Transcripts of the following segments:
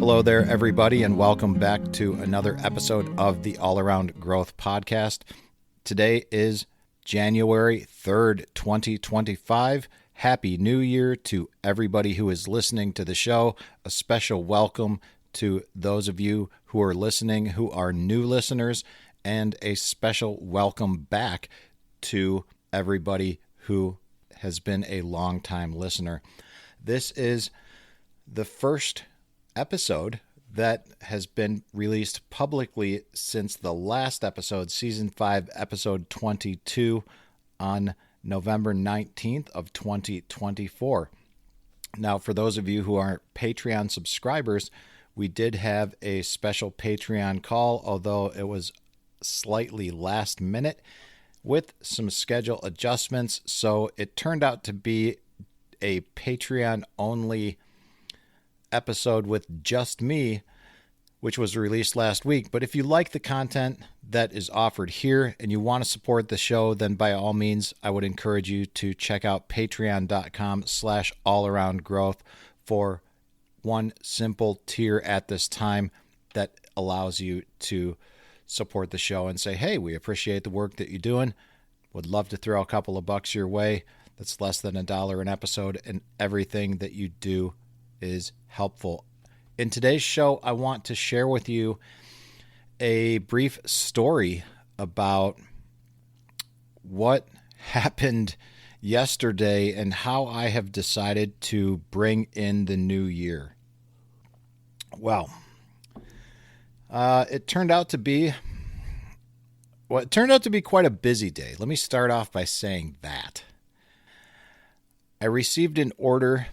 Hello there, everybody, and welcome back to another episode of the All Around Growth Podcast. Today is January 3rd, 2025. Happy New Year to everybody who is listening to the show. A special welcome to those of you who are listening who are new listeners, and a special welcome back to everybody who has been a long-time listener. This is the first episode that has been released publicly since the last episode, Season 5, Episode 22, on November 19th of 2024. Now, for those of you who aren't Patreon subscribers, we did have a special Patreon call, although it was slightly last minute with some schedule adjustments, so it turned out to be a Patreon-only episode with just me, which was released last week. But if you like the content that is offered here and you want to support the show, then by all means, I would encourage you to check out patreon.com/allaroundgrowth for one simple tier at this time that allows you to support the show and say, hey, we appreciate the work that you're doing. Would love to throw a couple of bucks your way. That's less than $1 an episode, and everything that you do is helpful. In today's show, I want to share with you a brief story about what happened yesterday and how I have decided to bring in the new year. Well, it turned out to be quite a busy day. Let me start off by saying that. I received an order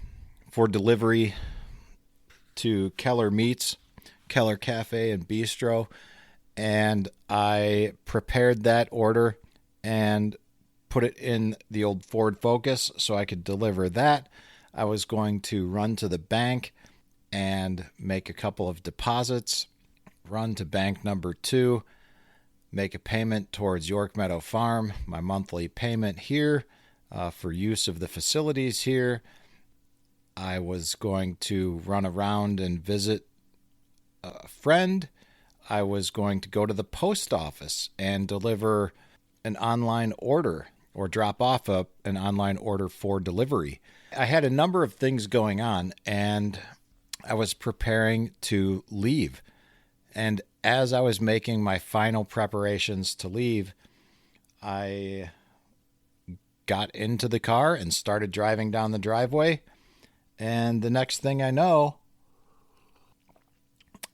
for delivery to Keller Café and Bistro, and I prepared that order and put it in the old Ford Focus so I could deliver that. I was going to run to the bank and make a couple of deposits, run to bank number 2, make a payment towards York Meadow Farm, my monthly payment here for use of the facilities here. I was going to run around and visit a friend. I was going to go to the post office and deliver an online order or drop off an online order for delivery. I had a number of things going on, and I was preparing to leave. And as I was making my final preparations to leave, I got into the car and started driving down the driveway. And the next thing I know,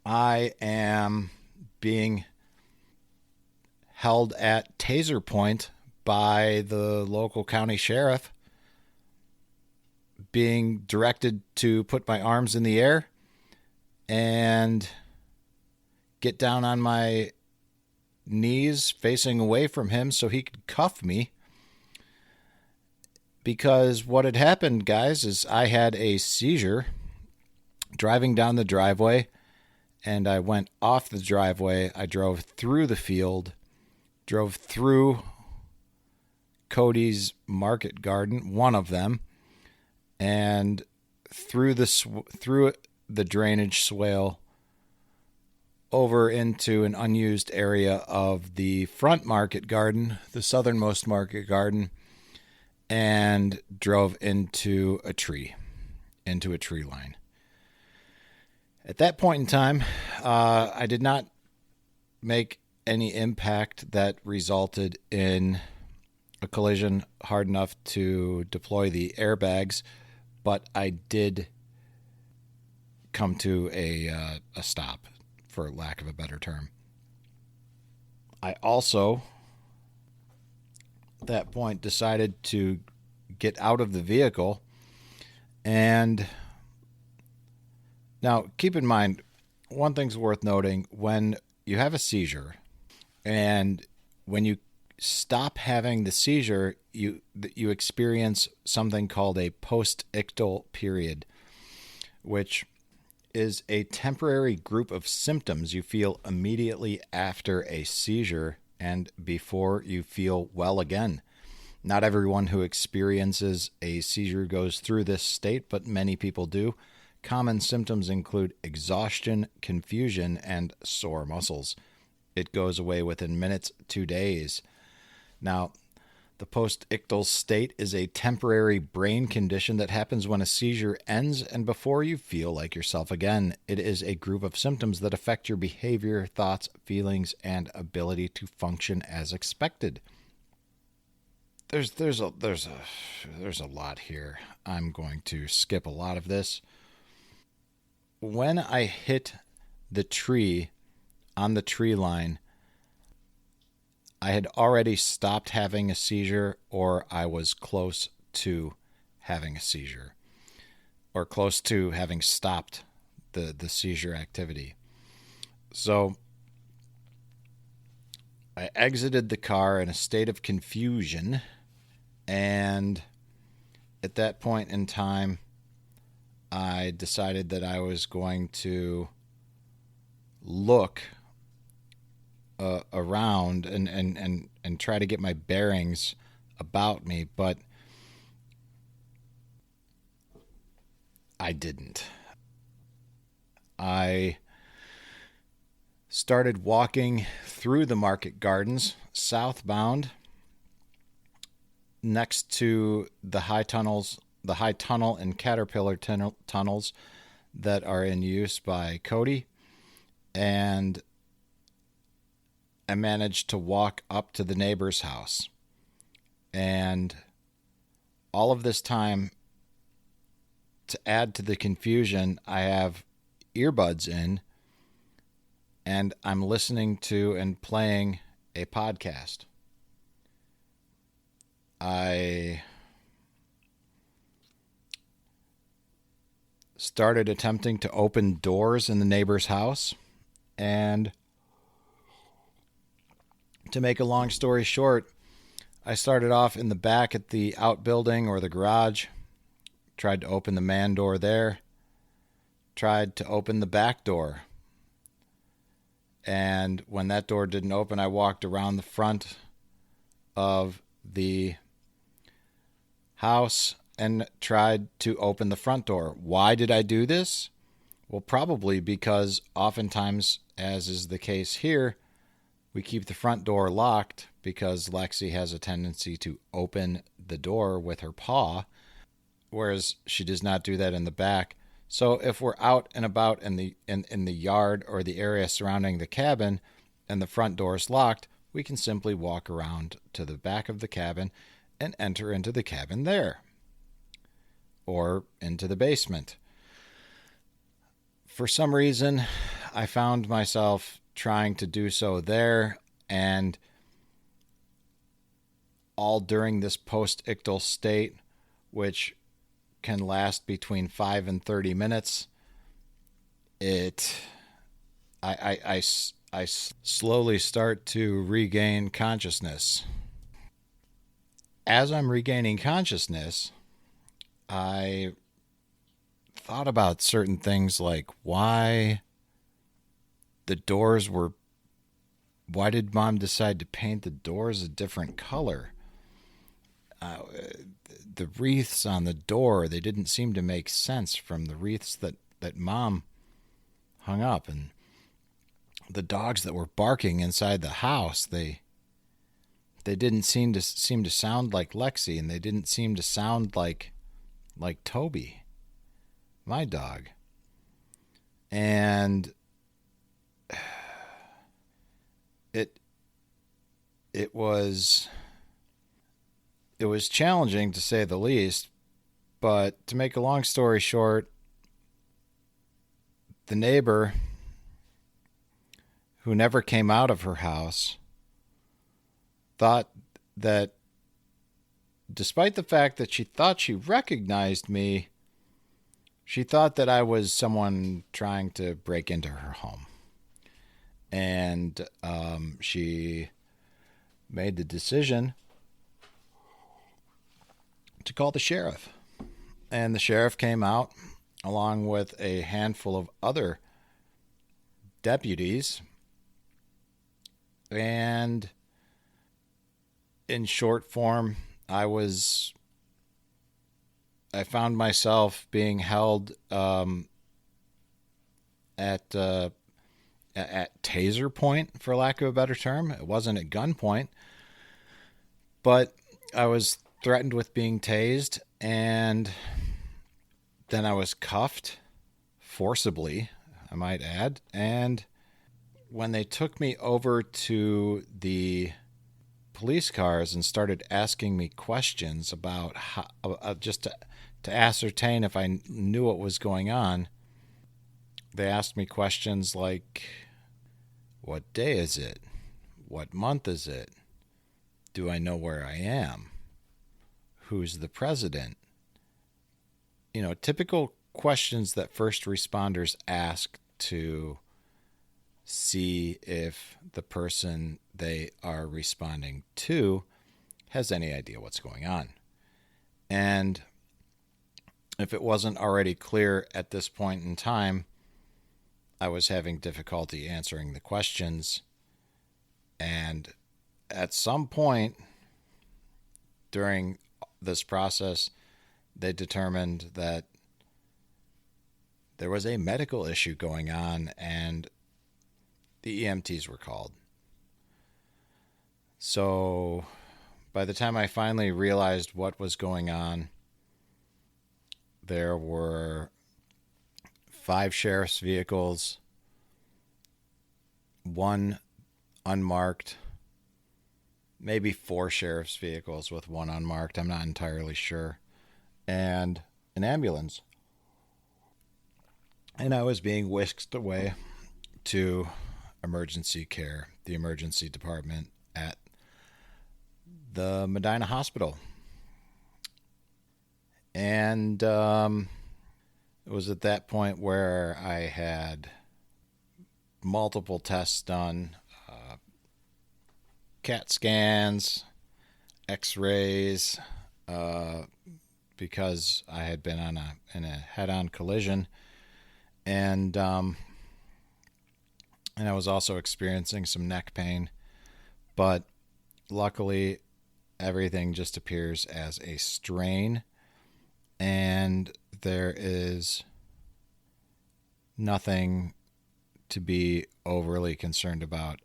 I am being held at taser point by the local county sheriff, being directed to put my arms in the air and get down on my knees facing away from him so he could cuff me. Because what had happened, guys, is I had a seizure driving down the driveway, and I went off the driveway. I drove through the field, drove through Cody's market garden, one of them, and through the drainage swale over into an unused area of the front market garden, the southernmost market garden, and drove into a tree line. At that point in time, I did not make any impact that resulted in a collision hard enough to deploy the airbags, but I did come to a stop, for lack of a better term. I also, at that point, decided to get out of the vehicle. And now keep in mind, one thing's worth noting: when you have a seizure and when you stop having the seizure, you experience something called a post-ictal period, which is a temporary group of symptoms you feel immediately after a seizure and before you feel well again. Not everyone who experiences a seizure goes through this state, but many people do. Common symptoms include exhaustion, confusion, and sore muscles. It goes away within minutes to days. Now, the postictal state is a temporary brain condition that happens when a seizure ends and before you feel like yourself again. It is a group of symptoms that affect your behavior, thoughts, feelings, and ability to function as expected. There's a lot here. I'm going to skip a lot of this. When I hit the tree on the tree line, I had already stopped having a seizure, or I was close to having a seizure, or close to having stopped the seizure activity. So I exited the car in a state of confusion, and at that point in time, I decided that I was going to look around and try to get my bearings about me, but I didn't. I started walking through the market gardens southbound next to the high tunnel and Caterpillar tunnels that are in use by Cody, and I managed to walk up to the neighbor's house. And all of this time, to add to the confusion, I have earbuds in and I'm listening to and playing a podcast. I started attempting to open doors in the neighbor's house, and to make a long story short, I started off in the back at the outbuilding or the garage, tried to open the man door there, tried to open the back door. And when that door didn't open, I walked around the front of the house and tried to open the front door. Why did I do this? Well, probably because oftentimes, as is the case here, we keep the front door locked because Lexi has a tendency to open the door with her paw, whereas she does not do that in the back. So if we're out and about in the yard or the area surrounding the cabin and the front door is locked, we can simply walk around to the back of the cabin and enter into the cabin there or into the basement. For some reason, I found myself trying to do so there, and all during this postictal state, which can last between 5 and 30 minutes. I slowly start to regain consciousness. As I'm regaining consciousness, I thought about certain things like why did Mom decide to paint the doors a different color? The wreaths on the door, they didn't seem to make sense from the wreaths that Mom hung up. And the dogs that were barking inside the house, they didn't seem to sound like Lexi, and they didn't seem to sound like Toby, my dog. And it was challenging, to say the least. But to make a long story short, the neighbor, who never came out of her house, thought that, despite the fact that she thought she recognized me, she thought that I was someone trying to break into her home. And she made the decision to call the sheriff. And the sheriff came out along with a handful of other deputies. And in short form, I found myself being held at taser point, for lack of a better term. It wasn't at gunpoint, but I was threatened with being tased, and then I was cuffed forcibly, I might add. And when they took me over to the police cars and started asking me questions about how, just to ascertain if I knew what was going on, they asked me questions like, what day is it? What month is it? Do I know where I am? Who's the president? Typical questions that first responders ask to see if the person they are responding to has any idea what's going on. And if it wasn't already clear at this point in time, I was having difficulty answering the questions. And at some point during this process, they determined that there was a medical issue going on, and the EMTs were called. So by the time I finally realized what was going on, there were 5 sheriff's vehicles, 1 unmarked, maybe 4 sheriff's vehicles with 1 unmarked, I'm not entirely sure, and an ambulance. And I was being whisked away to emergency care, the emergency department at the Medina Hospital. And it was at that point where I had multiple tests done, CAT scans, x-rays, because I had been in a head-on collision. And I was also experiencing some neck pain, but luckily everything just appears as a strain, and there is nothing to be overly concerned about.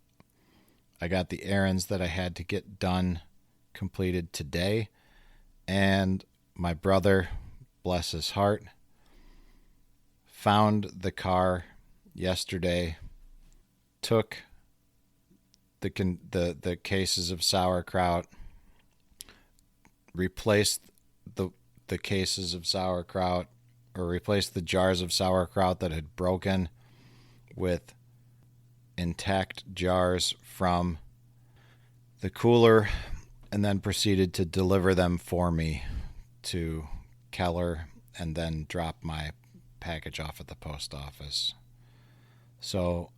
I got the errands that I had to get done completed today, and my brother, bless his heart, found the car yesterday, took the cases of sauerkraut, replaced the cases of sauerkraut, or replaced the jars of sauerkraut that had broken with intact jars from the cooler, and then proceeded to deliver them for me to Keller and then drop my package off at the post office. So,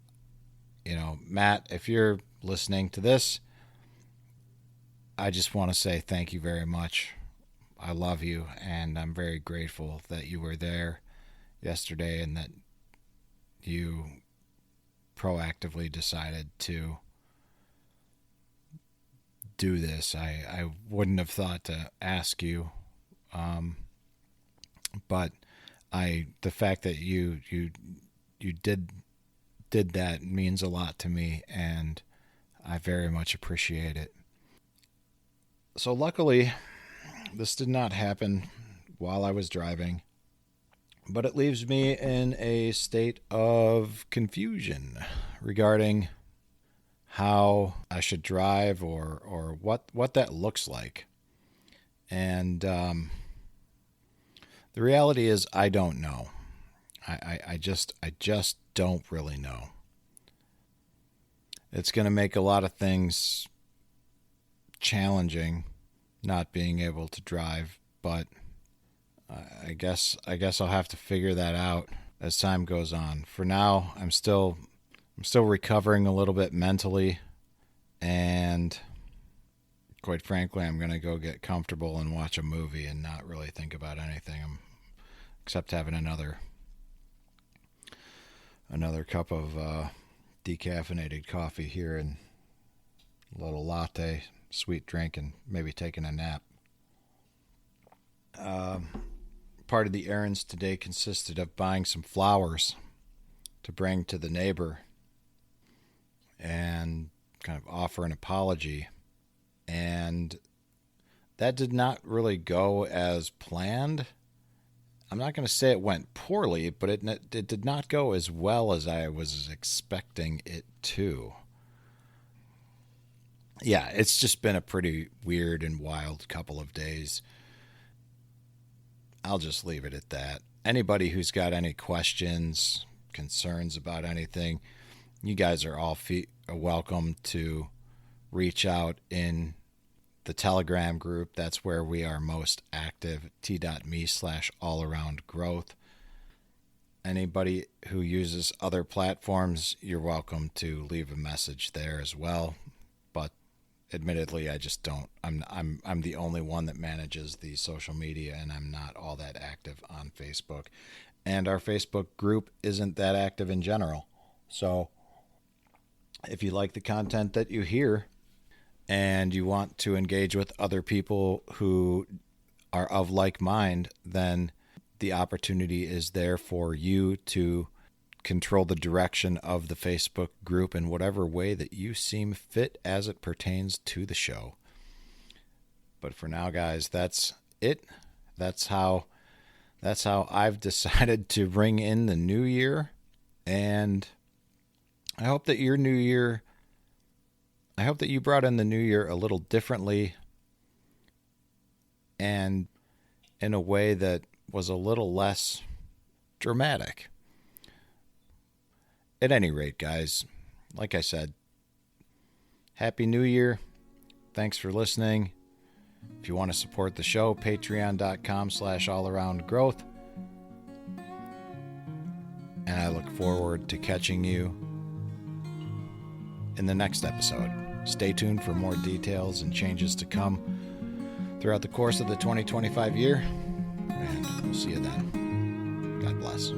Matt, if you're listening to this, I just want to say thank you very much. I love you, and I'm very grateful that you were there yesterday and that you proactively decided to do this. I wouldn't have thought to ask you, but the fact that you did that means a lot to me, and I very much appreciate it. So luckily, this did not happen while I was driving, but it leaves me in a state of confusion regarding how I should drive or what that looks like. And the reality is I don't know. I just don't really know. It's going to make a lot of things challenging not being able to drive, but I guess I'll have to figure that out as time goes on. For now, I'm still recovering a little bit mentally, and quite frankly, I'm going to go get comfortable and watch a movie and not really think about anything except having another cup of decaffeinated coffee here and a little latte, sweet drink, and maybe taking a nap. Part of the errands today consisted of buying some flowers to bring to the neighbor and kind of offer an apology. And that did not really go as planned. I'm not going to say it went poorly, but it did not go as well as I was expecting it to. Yeah, it's just been a pretty weird and wild couple of days. I'll just leave it at that. Anybody who's got any questions, concerns about anything, you guys are all welcome to reach out in the Telegram group. That's where we are most active, t.me/allaroundgrowth. Anybody who uses other platforms, you're welcome to leave a message there as well. But admittedly, I just don't. I'm the only one that manages the social media, and I'm not all that active on Facebook. And our Facebook group isn't that active in general. So if you like the content that you hear and you want to engage with other people who are of like mind, then the opportunity is there for you to control the direction of the Facebook group in whatever way that you seem fit as it pertains to the show. But for now, guys, that's it. That's how I've decided to ring in the new year. And I hope that you brought in the new year a little differently and in a way that was a little less dramatic. At any rate, guys, like I said, Happy New Year. Thanks for listening. If you want to support the show, patreon.com/allaroundgrowth. And I look forward to catching you in the next episode. Stay tuned for more details and changes to come throughout the course of the 2025 year. And we'll see you then. God bless.